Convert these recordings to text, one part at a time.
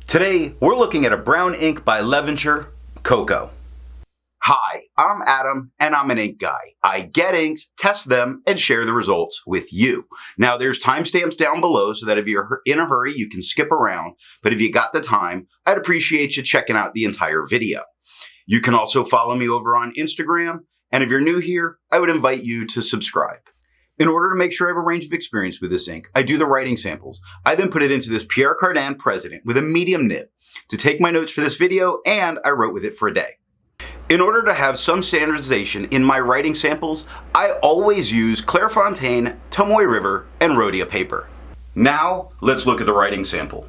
Today, we're looking at a brown ink by Levenger Cocoa. Hi, I'm Adam, and I'm an ink guy. I get inks, test them, and share the results with you. Now, there's timestamps down below so that if you're in a hurry, you can skip around. But if you got the time, I'd appreciate you checking out the entire video. You can also follow me over on Instagram, and if you're new here, I would invite you to subscribe. In order to make sure I have a range of experience with this ink, I do the writing samples. I then put it into this Pierre Cardin President with a medium nib to take my notes for this video, and I wrote with it for a day. In order to have some standardization in my writing samples, I always use Clairfontaine, Tomoe River, and Rhodia paper. Now, let's look at the writing sample.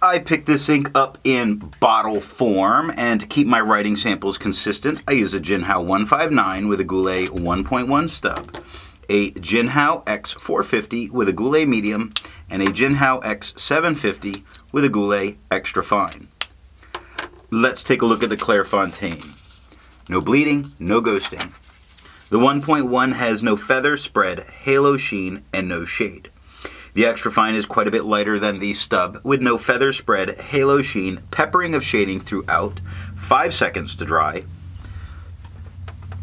I picked this ink up in bottle form, and to keep my writing samples consistent, I use a Jinhao 159 with a Goulet 1.1 stub, a Jinhao X450 with a Goulet medium, and a Jinhao X750 with a Goulet extra fine. Let's take a look at the Clairfontaine. No bleeding, no ghosting. The 1.1 has no feather spread, halo sheen, and no shade. The extra fine is quite a bit lighter than the stub, with no feather spread, halo sheen, peppering of shading throughout, 5 seconds to dry.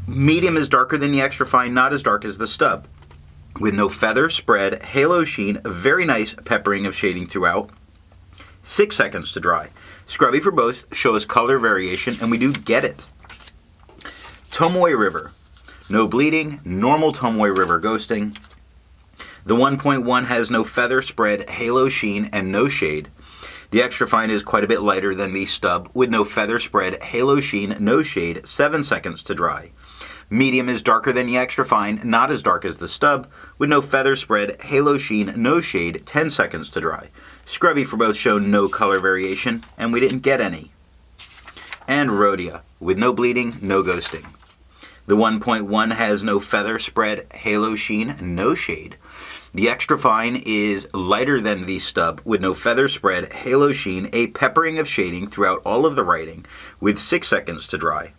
Medium is darker than the extra fine, not as dark as the stub, with no feather spread, halo sheen, very nice peppering of shading throughout, 6 seconds to dry. Scrubby for both, shows color variation, and we do get it. Tomoe River. No bleeding, normal Tomoe River ghosting. The 1.1 has no feather spread, halo sheen, and no shade. The extra fine is quite a bit lighter than the stub, with no feather spread, halo sheen, no shade, 7 seconds to dry. Medium is darker than the extra fine, not as dark as the stub, with no feather spread, halo sheen, no shade, 10 seconds to dry. Scrubby for both show no color variation, and we didn't get any. And Rhodia, with no bleeding, no ghosting. The 1.1 has no feather spread, halo sheen, no shade. The extra fine is lighter than the stub, with no feather spread, halo sheen, a peppering of shading throughout all of the writing, with 6 seconds to dry.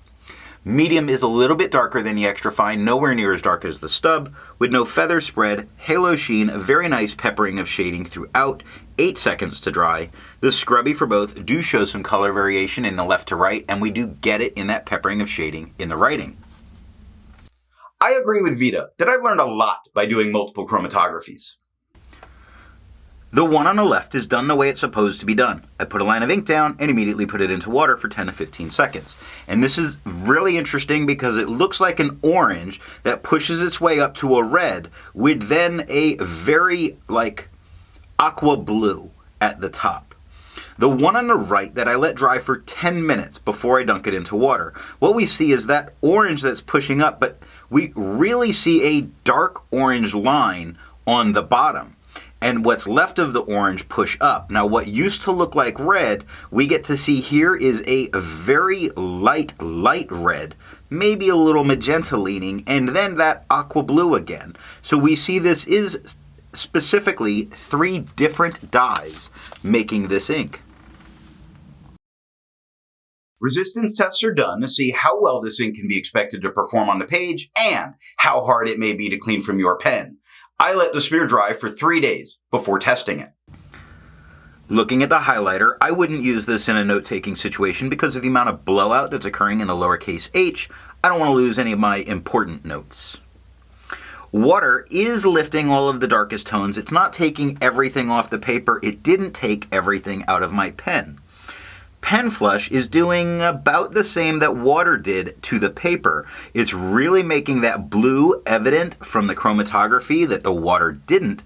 Medium is a little bit darker than the extra fine, nowhere near as dark as the stub, with no feather spread, halo sheen, a very nice peppering of shading throughout, 8 seconds to dry. The scrubby for both do show some color variation in the left to right, and we do get it in that peppering of shading in the writing. I agree with Vita that I've learned a lot by doing multiple chromatographies. The one on the left is done the way it's supposed to be done. I put a line of ink down and immediately put it into water for 10 to 15 seconds. And this is really interesting because it looks like an orange that pushes its way up to a red with then a very aqua blue at the top. The one on the right that I let dry for 10 minutes before I dunk it into water, what we see is that orange that's pushing up, but we really see a dark orange line on the bottom. And what's left of the orange push up. Now what used to look like red, we get to see here is a very light red, maybe a little magenta leaning, and then that aqua blue again. So we see this is specifically 3 different dyes making this ink. Resistance tests are done to see how well this ink can be expected to perform on the page and how hard it may be to clean from your pen. I let the smear dry for 3 days before testing it. Looking at the highlighter, I wouldn't use this in a note-taking situation because of the amount of blowout that's occurring in the lowercase h. I don't want to lose any of my important notes. Water is lifting all of the darkest tones. It's not taking everything off the paper. It didn't take everything out of my pen. Pen flush is doing about the same that water did to the paper. It's really making that blue evident from the chromatography that the water didn't.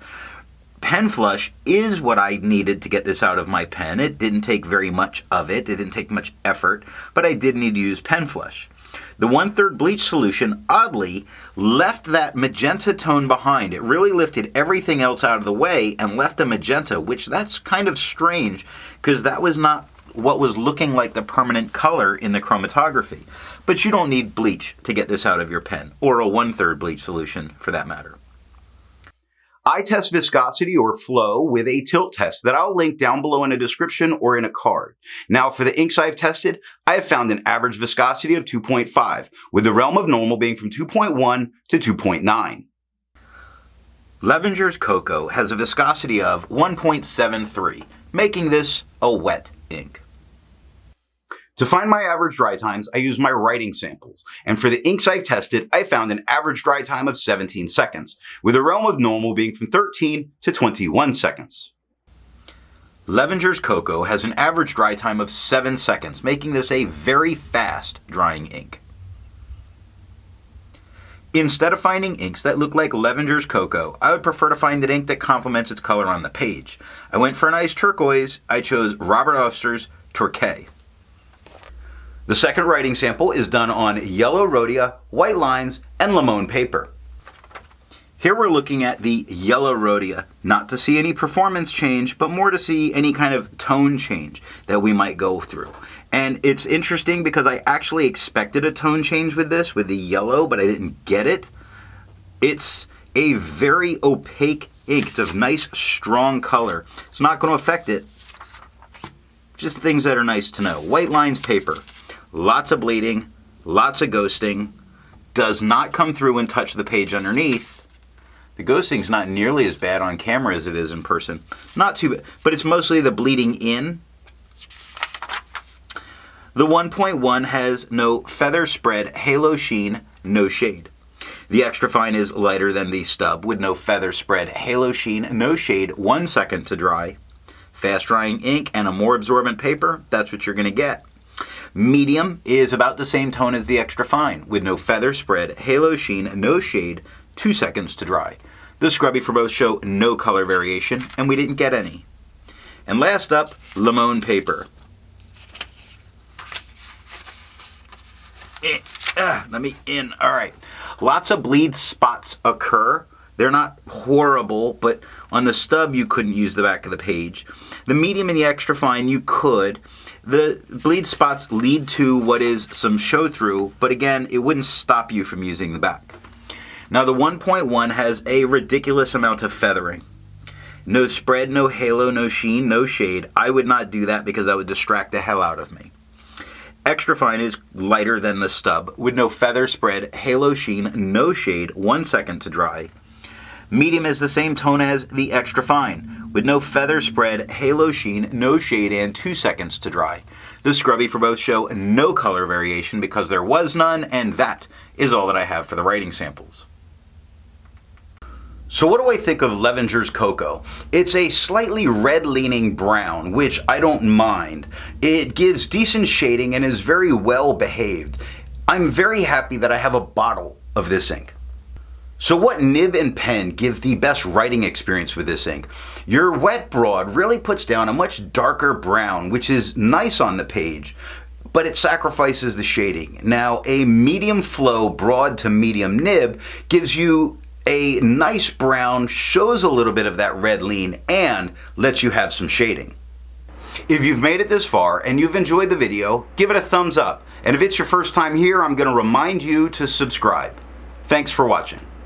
Pen flush is what I needed to get this out of my pen. It didn't take very much of it. It didn't take much effort, but I did need to use pen flush. The 1/3 bleach solution, oddly, left that magenta tone behind. It really lifted everything else out of the way and left a magenta, which that's kind of strange because that was not what was looking like the permanent color in the chromatography. But you don't need bleach to get this out of your pen, or a 1/3 bleach solution for that matter. I test viscosity or flow with a tilt test that I'll link down below in a description or in a card. Now for the inks I've tested, I have found an average viscosity of 2.5, with the realm of normal being from 2.1 to 2.9. Levenger's Cocoa has a viscosity of 1.73, making this a wet ink. To find my average dry times, I use my writing samples, and for the inks I've tested, I found an average dry time of 17 seconds, with a realm of normal being from 13 to 21 seconds. Levenger's Cocoa has an average dry time of 7 seconds, making this a very fast drying ink. Instead of finding inks that look like Levenger's Cocoa, I would prefer to find an ink that complements its color on the page. I went for a nice turquoise. I chose Robert Oster's Torquay. The second writing sample is done on yellow Rhodia, white lines, and limon paper. Here we're looking at the yellow Rhodia, not to see any performance change, but more to see any kind of tone change that we might go through. And it's interesting because I actually expected a tone change with this, with the yellow, but I didn't get it. It's a very opaque ink. It's a nice, strong color. It's not going to affect it. Just things that are nice to know. White lines paper. Lots of bleeding, lots of ghosting. Does not come through and touch the page underneath. The ghosting's not nearly as bad on camera as it is in person. Not too bad, but it's mostly the bleeding in. The 1.1 has no feather spread, halo sheen, no shade. The extra fine is lighter than the stub with no feather spread, halo sheen, no shade, 1 second to dry. Fast drying ink and a more absorbent paper, that's what you're going to get. Medium is about the same tone as the extra fine with no feather spread, halo sheen, no shade, 2 seconds to dry. The scrubby for both show no color variation, and we didn't get any. And last up, limon paper. Let me in. All right. Lots of bleed spots occur. They're not horrible, but on the stub you couldn't use the back of the page. The medium and the extra fine you could. The bleed spots lead to what is some show through, but again, it wouldn't stop you from using the back. Now the 1.1 has a ridiculous amount of feathering. No spread, no halo, no sheen, no shade. I would not do that because that would distract the hell out of me. Extra fine is lighter than the stub with no feather spread, halo sheen, no shade, 1 second to dry. Medium is the same tone as the extra fine with no feather spread, halo sheen, no shade, and 2 seconds to dry. The scrubby for both show no color variation because there was none, and that is all that I have for the writing samples. So what do I think of Levenger's Cocoa? It's a slightly red-leaning brown, which I don't mind. It gives decent shading and is very well behaved. I'm very happy that I have a bottle of this ink. So what nib and pen give the best writing experience with this ink? Your wet broad really puts down a much darker brown, which is nice on the page, but it sacrifices the shading. Now, a medium flow broad to medium nib gives you a nice brown, shows a little bit of that red lean, and lets you have some shading. If you've made it this far and you've enjoyed the video, give it a thumbs up. And if it's your first time here, I'm going to remind you to subscribe. Thanks for watching.